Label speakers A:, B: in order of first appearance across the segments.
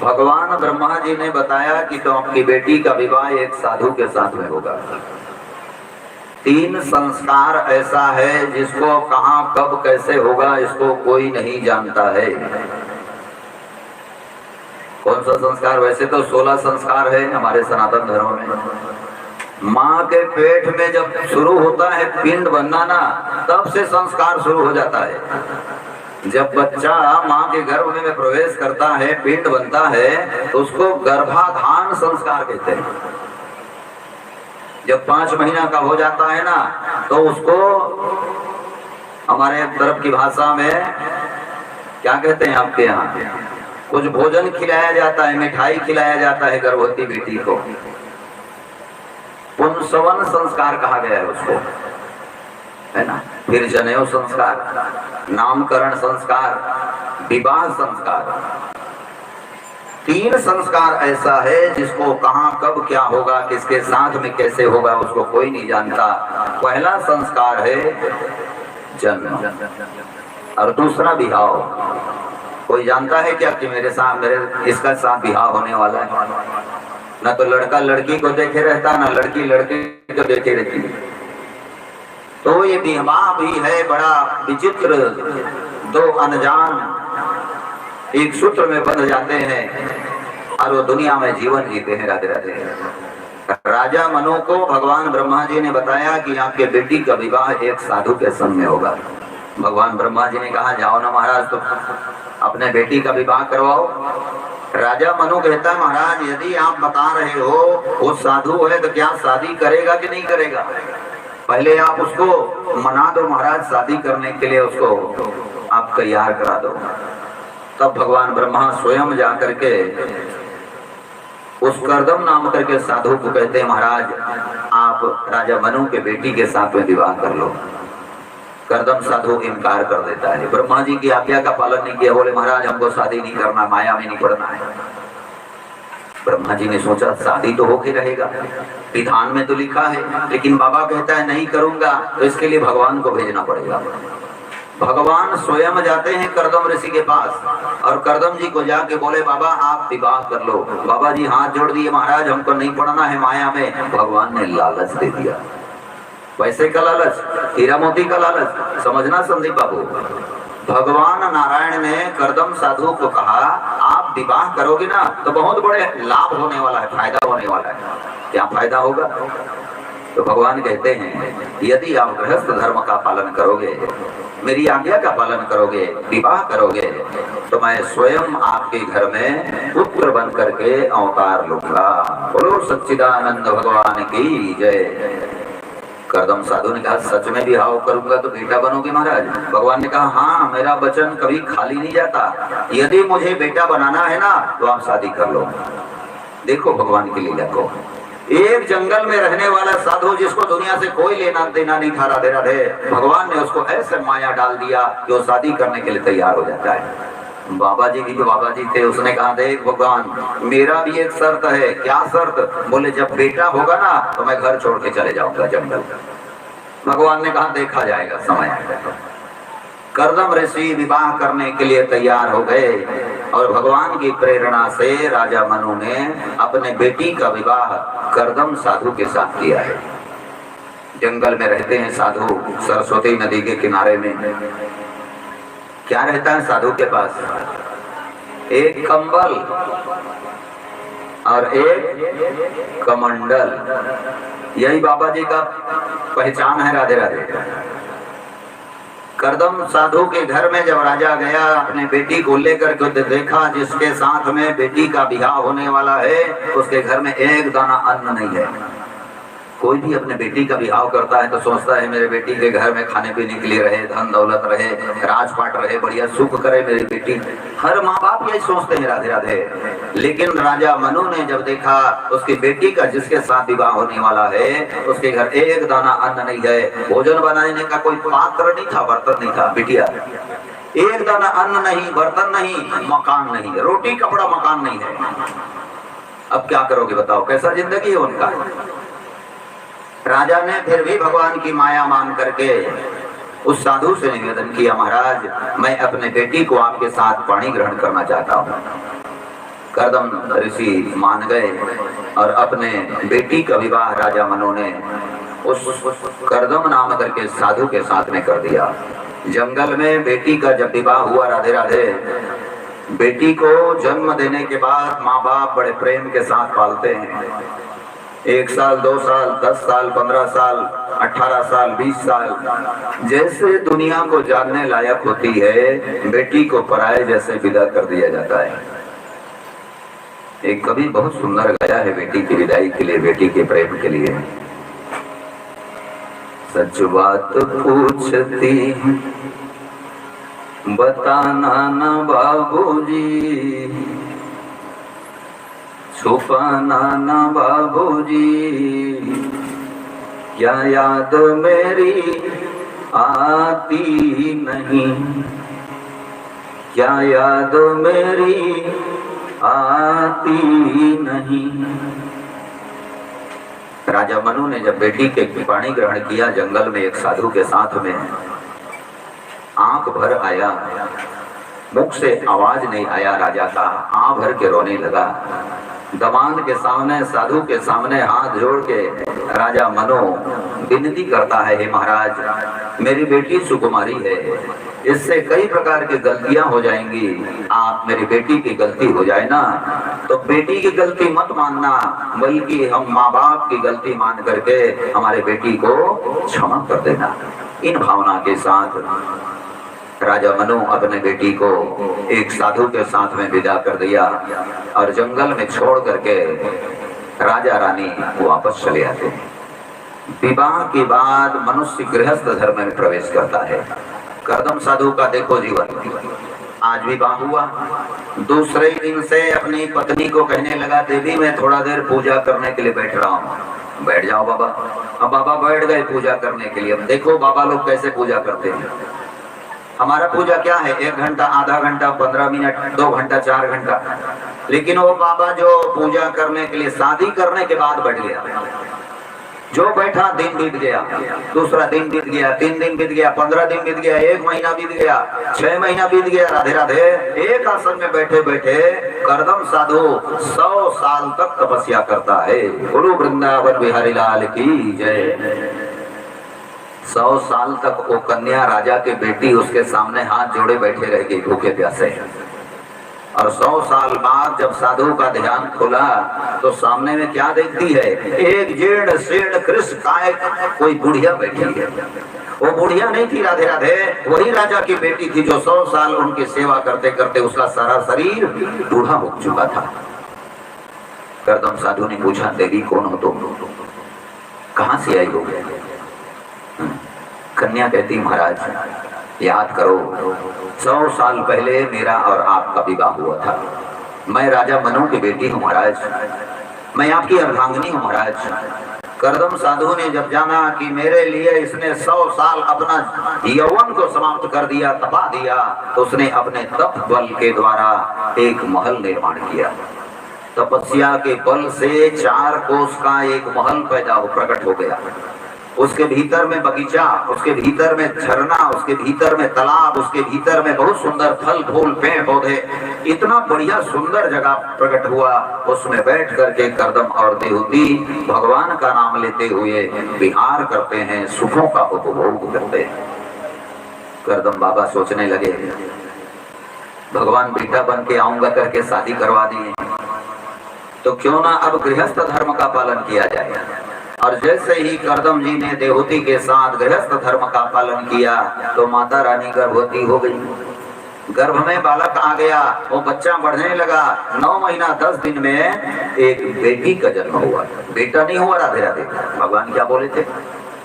A: भगवान ब्रह्मा जी ने बताया कि तो आपकी बेटी का विवाह एक साधु के साथ में होगा। 3 संस्कार ऐसा है जिसको कहां कब कैसे होगा इसको कोई नहीं जानता है। कौन सा संस्कार? वैसे तो 16 संस्कार है हमारे सनातन धर्म में। माँ के पेट में जब शुरू होता है पिंड बनना ना, तब से संस्कार शुरू हो जाता है। जब बच्चा माँ के गर्भ में प्रवेश करता है, पिंड बनता है, तो उसको गर्भाधान संस्कार कहते हैं। जब 5 महीना का हो जाता है ना, तो उसको हमारे तरफ की भाषा में क्या कहते हैं आपके यहाँ? कुछ भोजन खिलाया जाता है, मिठाई खिलाया जाता है गर्भवती बेटी को। पुंसवन संस्कार कहा गया है उसको, है ना। फिर जनेऊ संस्कार, नामकरण संस्कार, विवाह संस्कार। 3 संस्कार ऐसा है जिसको कहां कब क्या होगा, किसके साथ में कैसे होगा, उसको कोई नहीं जानता। पहला संस्कार है जन्म और दूसरा विवाह। कोई जानता है क्या कि मेरे इसका साथ विवाह होने वाला है? ना तो लड़का लड़की को देखे रहता, ना लड़की लड़के को देखे रहती। तो ये विवाह भी है बड़ा विचित्र। 2 अनजान एक सूत्र में बंध जाते हैं और वो दुनिया में जीवन जीते हैं। राधे राधे। राजा मनु को भगवान ब्रह्मा जी ने बताया कि आपके बेटी का विवाह एक साधु के संग में होगा। भगवान ब्रह्मा जी ने कहा जाओ ना महाराज, तो अपने बेटी का विवाह करवाओ। राजा मनु कहता है महाराज यदि आप बता रहे हो वो साधु है तो क्या शादी करेगा कि नहीं करेगा? पहले आप उसको मना दो महाराज, शादी करने के लिए उसको आप तैयार करा दो। तब भगवान ब्रह्मा स्वयं जाकर के उस कर्दम नाम करके साधु को कहते हैं महाराज आप राजा मनु के बेटी के साथ में विवाह कर लो। कर्दम साधु इनकार कर देता है। ब्रह्मा जी की आज्ञा का पालन नहीं किया, बोले महाराज हमको शादी नहीं करना, माया में नहीं पड़ना है। ब्रह्मा जी ने सोचा शादी तो होके रहेगा, विधान में तो लिखा है, लेकिन बाबा कहता है नहीं करूंगा, तो इसके लिए भगवान को भेजना पड़ेगा। भगवान स्वयं जाते हैं कर्दम ऋषि के पास और कर्दम जी को जाके बोले बाबा आप विवाह कर लो। बाबा जी हाथ जोड़ दिए, महाराज हमको नहीं पड़ना है माया में। भगवान ने लालच दे दिया। पैसे का लालच, हीरा मोती का लालच, समझना संदीप बाबू। भगवान नारायण ने कर्दम साधु को कहा आप विवाह करोगे ना तो बहुत बड़े लाभ होने वाला है, फायदा होने वाला है। क्या फायदा होगा? तो भगवान कहते हैं यदि आप गृहस्थ धर्म का पालन करोगे, मेरी आज्ञा का पालन करोगे, विवाह करोगे, तो मैं स्वयं आपके घर में पुत्र बन करके अवतार लूंगा। बोलो सच्चिदानंद भगवान की जय। कर्दम साधु ने कहा सच में विवाह करूंगा तो बेटा बनोगे महाराज? भगवान ने कहा हाँ, मेरा वचन कभी खाली नहीं जाता। यदि मुझे बेटा बनाना है ना तो आप शादी कर लो। देखो भगवान की लीला को। एक जंगल में रहने वाला साधु जिसको दुनिया से कोई लेना देना नहीं था, राधे राधे, भगवान ने उसको ऐसे माया डाल दिया कि वो शादी करने के लिए तैयार हो जाता है। बाबा जी भी तो बाबा जी थे, उसने कहा देख भगवान मेरा भी एक शर्त है। क्या शर्त? बोले जब बेटा होगा ना तो मैं घर छोड़ के चले जाऊंगा जंगल। भगवान ने कहा देखा जाएगा, समय आएगा। कर्दम ऋषि विवाह करने के लिए तैयार हो गए और भगवान की प्रेरणा से राजा मनु ने अपने बेटी का विवाह कर्दम साधु के साथ किया है। जंगल में रहते हैं साधु, सरस्वती नदी के किनारे में। क्या रहता है साधु के पास? एक कंबल और एक कमंडल। यही बाबा जी का पहचान है। राधे राधे। कर्दम साधु के घर में जब राजा गया, अपने बेटी को लेकर के देखा जिसके साथ में बेटी का विवाह होने वाला है उसके घर में एक दाना अन्न नहीं है। कोई भी अपने बेटी का विवाह करता है तो सोचता है मेरे बेटी के घर में खाने पीने के लिए रहे, धन दौलत रहे, राजपाट रहे, बढ़िया सुख करे मेरी बेटी। हर माँ बाप यही सोचते हैं। राधे राधे। लेकिन राजा मनु ने जब देखा उसकी बेटी का जिसके साथ विवाह होने वाला है उसके घर एक दाना अन्न नहीं है, भोजन बनाने का कोई पात्र नहीं था, बर्तन नहीं था। बिटिया एक दाना अन्न नहीं, बर्तन नहीं, मकान नहीं, रोटी कपड़ा मकान नहीं है। अब क्या करोगे बताओ? कैसा जिंदगी है उनका। राजा ने फिर भी भगवान की माया मान करके उस साधु से निवेदन किया महाराज मैं अपने बेटी को आपके साथ पानी ग्रहण करना चाहता हूँ। कर्दम ऋषि मान गए और अपने बेटी का विवाह राजा मनु ने उस कर्दम नाम करके साधु के साथ में कर दिया। जंगल में बेटी का जब विवाह हुआ, राधे राधे, बेटी को जन्म देने के बाद माँ बाप बड़े प्रेम के साथ पालते हैं। 1 साल, 2 साल, 10 साल, 15 साल, 18 साल, 20 साल, जैसे दुनिया को जानने लायक होती है, बेटी को पराये जैसे विदा कर दिया जाता है। एक कवि बहुत सुंदर गाया है बेटी की विदाई के लिए, बेटी के प्रेम के लिए। सच बात पूछती बताना ना बाबूजी, छुपाना ना बाबूजी, क्या याद मेरी आती नहीं, क्या याद मेरी आती नहीं। राजा मनु ने जब बेटी के पाणी ग्रहण किया जंगल में एक साधु के साथ में, आंख भर आया, मुख से आवाज नहीं आया राजा का, आंख भर के रोने लगा। दमाद के सामने, साधु के सामने हाथ जोड़ के राजा मनु विनती करता है, हे महाराज, मेरी बेटी सुकुमारी है, इससे कई प्रकार की गलतियां हो जाएंगी, आप मेरी बेटी की गलती हो जाए ना तो बेटी की गलती मत मानना, बल्कि हम माँ बाप की गलती मान करके हमारे बेटी को क्षमा कर देना। इन भावना के साथ राजा मनु अपने बेटी को एक साधु के साथ में विदा कर दिया और जंगल में छोड़ करके राजा रानी वापस चले आते हैं। विवाह के बाद मनुष्य गृहस्थ धर्म में प्रवेश करता है। कर्दम साधु का देखो जीवन, आज विवाह हुआ, दूसरे दिन से अपनी पत्नी को कहने लगा, देवी मैं थोड़ा देर पूजा करने के लिए बैठ रहा हूँ। बैठ जाओ बाबा। अब बाबा बैठ गए पूजा करने के लिए। अब देखो बाबा लोग कैसे पूजा करते हैं। हमारा पूजा क्या है, 1 घंटा, आधा घंटा, 15 मिनट, 2 घंटा, 4 घंटा, लेकिन वो बाबा जो पूजा करने के लिए शादी करने के बाद बैठ गया, जो बैठा दिन बीत गया, दूसरा दिन बीत गया, 3 दिन बीत गया, 15 दिन बीत गया, 1 महीना बीत गया, 6 महीना बीत गया। राधे राधे। एक आसन में बैठे बैठे कर्दम साधु 100 साल तक तपस्या करता है। गुरु वृंदावन बिहारी लाल की जय। 100 साल तक वो कन्या राजा के बेटी उसके सामने हाथ जोड़े बैठे रह गई भूखे प्यासे। और 100 साल बाद जब साधु का ध्यान खुला तो सामने में क्या देखती है, एक जीर्ण शीर्ण कृष्णकाय कोई बुढ़िया बैठी है। वो बुढ़िया नहीं थी राधे राधे, वही राजा की बेटी थी जो 100 साल उनकी सेवा करते करते उसका सारा शरीर बूढ़ा हो चुका था। कर्दम साधु ने पूछा, देवी कौन हो तुम, कहां से आई हो? कन्या कहती, महाराज याद करो 100 साल पहले मेरा और आपका विवाह हुआ था। मैं राजा मनु की बेटी हूँ महाराज, मैं आपकी अर्धांगिनी हूँ महाराज। कर्दम साधु ने जब जाना कि मेरे लिए इसने 100 साल अपना यौवन को समाप्त कर दिया, तपा दिया, तो उसने अपने तप बल के द्वारा एक महल निर्माण किया। तपस्या के बल से 4 कोस का एक महल प्रकट हो गया। उसके भीतर में बगीचा, उसके भीतर में झरना, उसके भीतर में तालाब, उसके भीतर में बहुत सुंदर फल फूल पेड़ पौधे, इतना बढ़िया सुंदर जगह प्रकट हुआ। उसमें बैठ करके कर्दम और देहूती भगवान का नाम लेते हुए विहार करते हैं, सुखों का उपभोग करते हैं। कर्दम बाबा सोचने लगे, भगवान बेटा बन के आऊंगा करके शादी करवा दिए, तो क्यों ना अब गृहस्थ धर्म का पालन किया जाए। और जैसे ही कर्दम जी ने देहूती के साथ गृहस्थ धर्म का पालन किया तो माता रानी गर्भवती हो गई। गर्भ में बालक आ गया, वो बच्चा बढ़ने लगा। 9 महीना 10 दिन में एक बेटी का जन्म हुआ। बेटा नहीं हुआ राधे राधे। भगवान क्या बोले थे,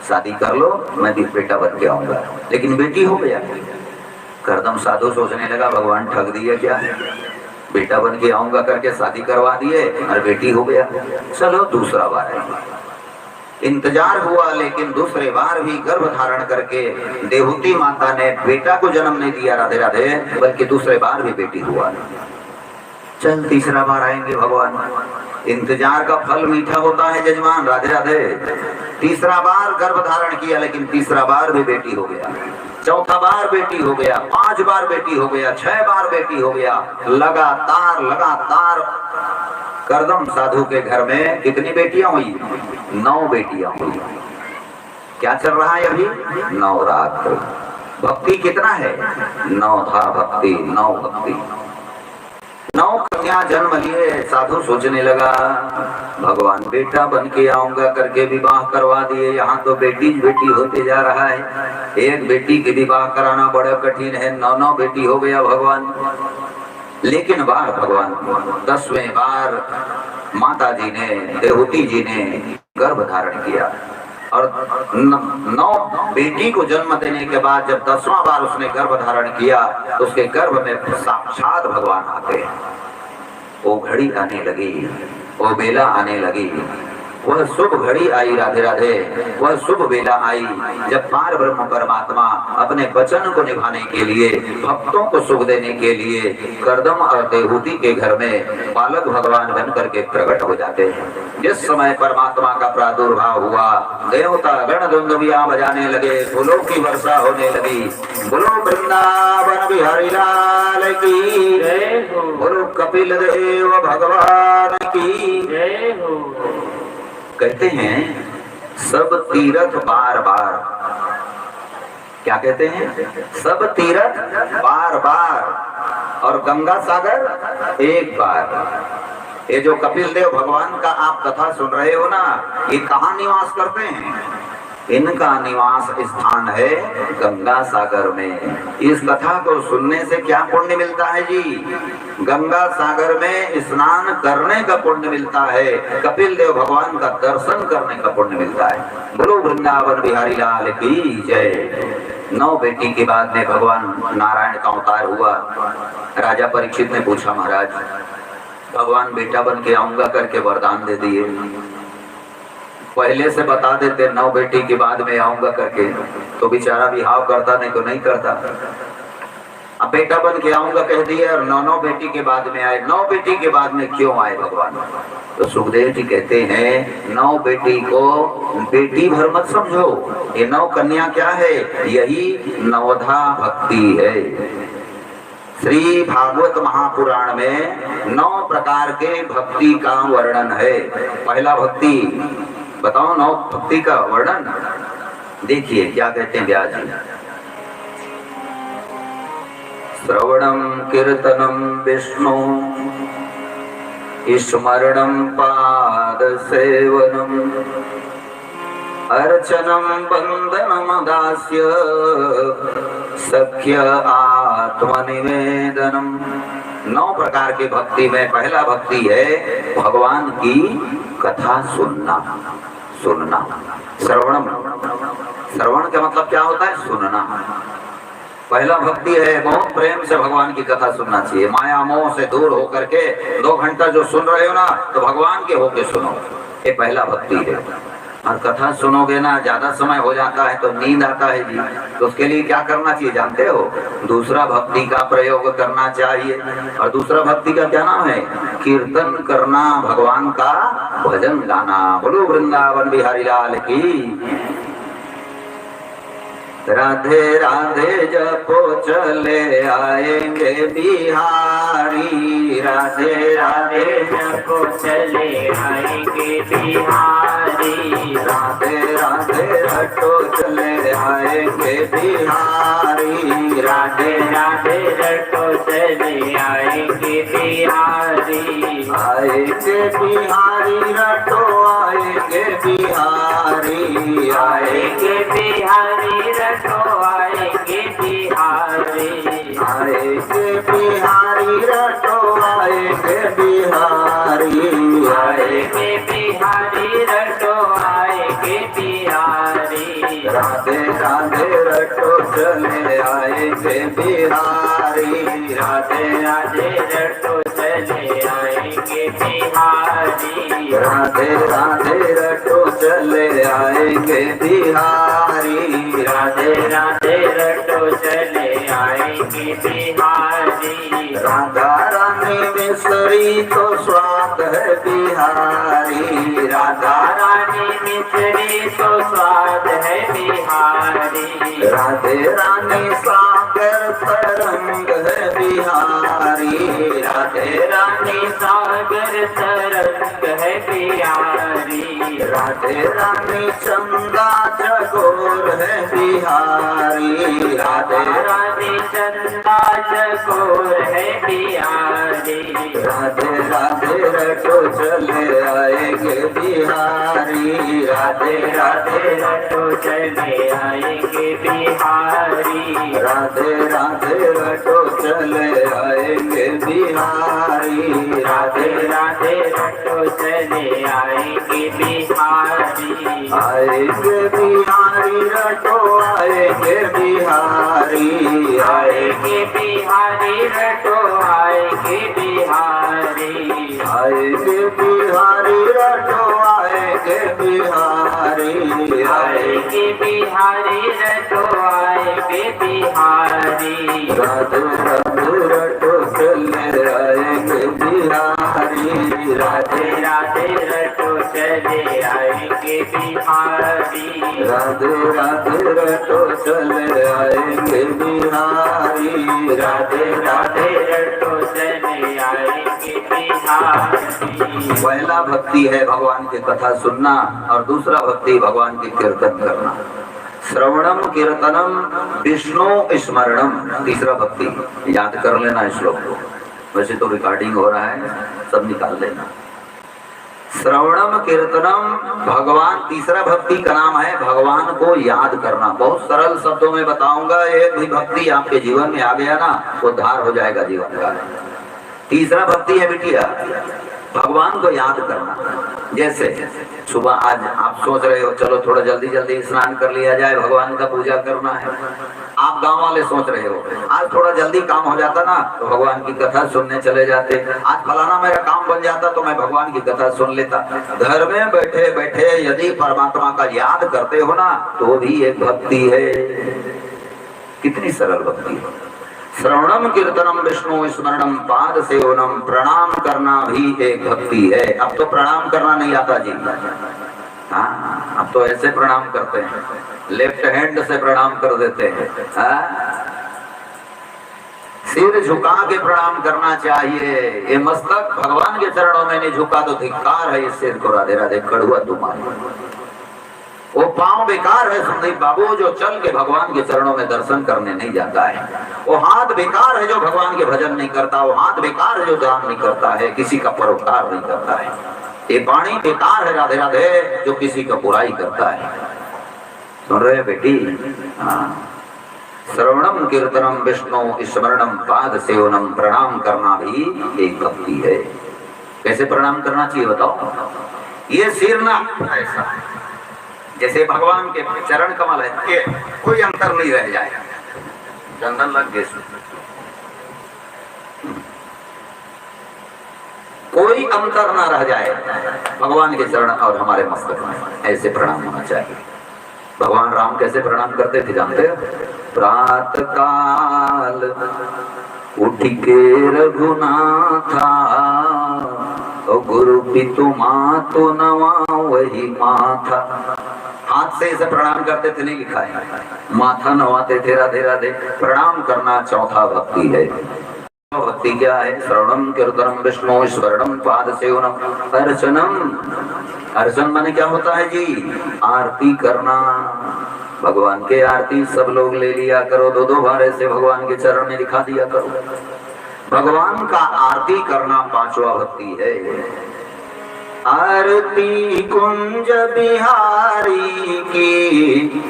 A: शादी कर लो, मैं भी बेटा बन के आऊंगा, लेकिन बेटी हो गया। कर्दम साधु सोचने लगा, भगवान ठग दिए क्या, बेटा बन के आऊंगा करके शादी करवा दिए और बेटी हो गया। चलो दूसरा बार आएगा। इंतजार हुआ, लेकिन दूसरे बार भी गर्भ धारण करके देहूती माता ने बेटा को जन्म नहीं दिया राधे राधे, बल्कि दूसरे बार भी बेटी हुआ। चल तीसरा बार आएंगे भगवान। इंतजार का फल मीठा होता है जजमान, राधे राधे। तीसरा बार गर्भ धारण किया, लेकिन तीसरा बार भी बेटी हो गया। चौथा बार बेटी हो गया, 5 बार बेटी हो गया, 6 बार बेटी हो गया, लगातार लगातार करदम साधु के घर में कितनी बेटियां हुई? 9 बेटियां हुई। क्या चल रहा है अभी? नवरात्र। भक्ति कितना है? 9 था भक्ति, 9 भक्ति। 9 कन्या जन्म लिए। साधु सोचने लगा भगवान बेटा बन के आऊंगा करके विवाह करवा दिए, यहाँ तो बेटी बेटी होते जा रहा है। एक बेटी के विवाह कराना बड़ा कठिन है, 9 बेटी हो गया भगवान। लेकिन बार भगवान 10वें बार माता जी ने, देवहूति जी ने गर्भ धारण किया और 9 बेटी को जन्म देने के बाद जब 10वां बार उसने गर्भ धारण किया तो उसके गर्भ में साक्षात भगवान आते हैं। वो घड़ी आने लगी, वो बेला आने लगी, वह शुभ घड़ी आई। राधे राधे। वह शुभ बेला आई जब पार ब्रह्म परमात्मा अपने वचन को निभाने के लिए, भक्तों को सुख देने के लिए करदम और देवहूति के घर में बालक भगवान बन करके प्रकट हो जाते हैं। जिस समय परमात्मा का प्रादुर्भाव हुआ, देवता गण दुंदुभियां बजाने लगे, फूलों की वर्षा होने लगी। बोलो वृंदावन बिहारी लाल की जय हो, बोलो कपिल देव भगवान की जय हो। कहते हैं सब तीर्थ बार बार, क्या कहते हैं? सब तीर्थ बार बार और गंगा सागर एक बार। ये जो कपिल देव भगवान का आप कथा सुन रहे हो ना, ये कहाँ निवास करते हैं? इनका निवास स्थान है गंगा सागर में। इस कथा को सुनने से क्या पुण्य मिलता है जी? गंगा सागर में स्नान करने का पुण्य मिलता है, कपिल देव भगवान का दर्शन करने का पुण्य मिलता है। बोलो वृंदावन बिहारी लाल की जय। 9 बेटी के बाद में भगवान नारायण का अवतार हुआ। राजा परीक्षित ने पूछा महाराज भगवान बेटा बन के आऊंगा करके वरदान दे दिए, पहले से बता देते 9 बेटी के बाद में आऊंगा करके तो बेचारा विहाव करता, नहीं तो नहीं करता। अब बेटा बन के आऊंगा कह दिया और 9 बेटी के बाद में आए। 9 बेटी के बाद में क्यों आए भगवान? तो सुखदेव जी कहते हैं 9 बेटी को बेटी भर मत समझो, ये 9 कन्या क्या है? यही नवधा भक्ति है। श्री भागवत महापुराण में 9 प्रकार के भक्ति का वर्णन है। पहला भक्ति, बताओ 9 भक्ति का वर्णन देखिए क्या कहते हैं व्यास जी। श्रवणम कीर्तनम विष्णु स्मरणम पाद सेवनम अर्चनम बंदनम दास्य सख्य आत्मनिवेदनम। 9 प्रकार की भक्ति में पहला भक्ति है भगवान की कथा सुनना। सुनना, श्रवणम, श्रवण का मतलब क्या होता है? सुनना। पहला भक्ति है बहुत प्रेम से भगवान की कथा सुनना चाहिए, माया मोह से दूर होकर के 2 घंटा जो सुन रहे हो ना तो भगवान के होके सुनो, ये पहला भक्ति है। और कथा सुनोगे ना ज्यादा समय हो जाता है तो नींद आता है जी, तो उसके लिए क्या करना चाहिए जानते हो? दूसरा भक्ति का प्रयोग करना चाहिए। और दूसरा भक्ति का क्या नाम है? कीर्तन करना, भगवान का भजन गाना। बोलो वृंदावन बिहारी लाल की। राधे राधे जपो चले आएंगे बिहारी, राधे राधे जपो चले आएंगे बिहारी, राधे राधे रटो चले आएंगे बिहारी, राधे राधे रटो चले आएंगे बिहारी, आएंगे बिहारी रटो आएंगे बिहारी, आएंगे बिहारी रटो आएंगे बिहारी, आएंगे बिहारी रटो आएंगे बिहारी, आएंगे बिहारी रटो आएंगे बिहारी, राधे राधे रटो चले आएंगे बिहारी, राधे राधे रटो चले आएंगे बिहारी, राधे राधे रटो चले आएंगे बिहारी, राधे राधे रटो चले आएंगे बिहारी, राधा रानी मिश्री तो स्वाद है बिहारी, राधा रानी मिश्री तो स्वाद है बिहारी, राधे रानी सागर तरंग है बिहारी,
B: राधे रानी सागर तरंग है बिहारी,
A: राधे रानी चंदा चकोर है बिहारी,
B: राधे रानी चंदा चकोर है बिहारी,
A: राधे राधे रटो चले आएंगे बिहारी,
B: राधे राधे रटो चले आएंगे बिहारी,
A: राधे राधे रटो चले आएंगे बिहारी,
B: राधे राधे रटो चले आएंगे बिहारी,
A: आएंगे बिहारी रटो आएंगे बिहारी,
B: आएंगे बिहारी रटो आएंगे बिहारी,
A: आएंगे बिहारी रटो आएंगे बिहारी,
B: आएंगे बिहारी रटो आएंगे बिहारी,
A: राधे राधे रटो चले आएंगे बिहारी,
B: राधे राधे रटो चले आएंगे बिहारी,
A: राधे राधे रटो चले आएंगे बिहारी,
B: राधे राधे रटो चले आएंगे बिहारी।
A: पहला भक्ति है भगवान की कथा सुनना और दूसरा भक्ति भगवान की कीर्तन करना। श्रवणम कीर्तनम विष्णु स्मरणम, तीसरा भक्ति। याद कर लेना श्लोक को, वैसे तो रिकॉर्डिंग हो रहा है, सब निकाल लेना। श्रवणम कीर्तनम भगवान, तीसरा भक्ति का नाम है भगवान को याद करना। बहुत सरल शब्दों में बताऊंगा, एक भी भक्ति आपके जीवन में आ गया ना, उद्धार हो जाएगा जीवन का। तीसरा भक्ति है बिटिया भगवान को याद करना। जैसे सुबह आज आप सोच रहे हो चलो थोड़ा जल्दी जल्दी स्नान कर लिया जाए, भगवान का पूजा करना है। आप गांव वाले सोच रहे हो आज थोड़ा जल्दी काम हो जाता ना तो भगवान की कथा सुनने चले जाते, आज फलाना मेरा काम बन जाता तो मैं भगवान की कथा सुन लेता। घर में बैठे बैठे यदि परमात्मा का याद करते हो ना तो भी एक भक्ति है। कितनी सरल भक्ति है। श्रवणम कीर्तनम विष्णु स्मरणम पाद सेवनम, प्रणाम करना भी एक भक्ति है। अब तो प्रणाम करना नहीं आता जी, हाँ अब तो ऐसे प्रणाम करते हैं, लेफ्ट हैंड से प्रणाम कर देते हैं। सिर झुका के प्रणाम करना चाहिए। ये मस्तक भगवान के चरणों में नहीं झुका तो धिक्कार है इस सिर को। राधे राधे कड़ुआ तुम्हारी। वो पांव बेकार है संदीप बाबू जो चल के भगवान के चरणों में दर्शन करने नहीं जाता है। वो हाथ बेकार है जो भगवान के भजन नहीं करता। वो हाथ बेकार है जो दान नहीं करता है, किसी का परोपकार नहीं करता है। ये वाणी बेकार है राधे राधे जो किसी का बुराई करता है। सुन रहे बेटी? हाँ। श्रवणम कीर्तनम विष्णु स्मरणम पाद सेवनम, प्रणाम करना भी एक भक्ति है। कैसे प्रणाम करना चाहिए बताओ? ये सिर ना ऐसा जैसे भगवान के चरण कमल है, ये कोई अंतर नहीं रह जाए। चंदन लग गए, कोई अंतर ना रह जाए भगवान के चरण और हमारे मस्तक में। ऐसे प्रणाम होना चाहिए। भगवान राम कैसे प्रणाम करते थे जानते हो? प्रात काल उठ के रघुनाथा, गुरु पितु मातु नवा वही माथा। हाथ से इसे प्रणाम करते थे, नहीं लिखा है, माथा नवाते थे। राधे राधे प्रणाम करना चौथा भक्ति है। भक्ति क्या है? श्रवणम कीर्तनम विष्णु स्मरणम पाद सेवनम अर्चनम। अर्चन माने क्या होता है जी? आरती करना। भगवान के आरती सब लोग ले लिया करो, दो दो बार ऐसे भगवान के चरण में दिखा दिया करो। भगवान का आरती करना पांचवा भक्ति है। आरती कुंज बिहारी की,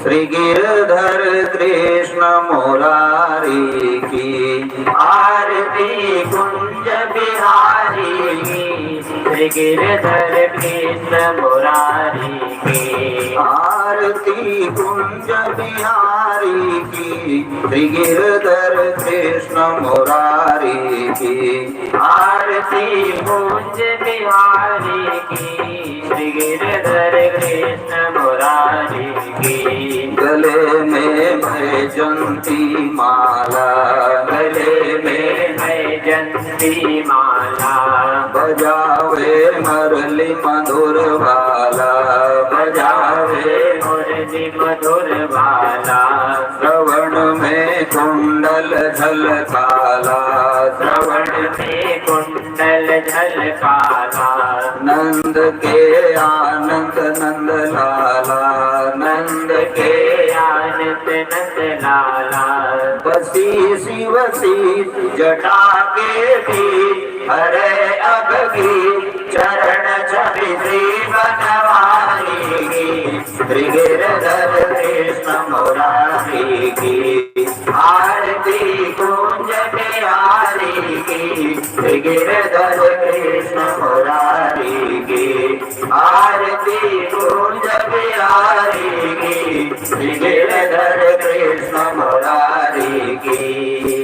A: श्री गिरधर कृष्ण मुरारी की।
B: आरती कुंज बिहारी की, श्री गिरधर कृष्ण मुरारी की।
A: आरती कुंज बिहारी की, श्री गिरधर कृष्ण मुरारी की।
B: आरती कुंज बिहारी की, श्री गिरधर कृष्ण मुरारी की।
A: गले में बैजंती माला,
B: गले में बैजंती माला।
A: बजावे मुरली मधुर भाला,
B: बजावे मुरली मधुर भाला।
A: कुंडल झलकाला,
B: श्रवण में कुंडल झलकाला,
A: नंद के आनंद नंद लाला,
B: नंद के आनंद नंद लाला,
A: बसी शिवसी जटा के बीच, हरे अब की चरण छवि श्री बनवारी की, श्री गिरधर कृष्ण मुरारी की, आरती कुंज बिहारी की, श्री गिरधर कृष्ण मुरारी की, आरती कुंज बिहारी की, श्री गिरधर कृष्ण मुरारी की।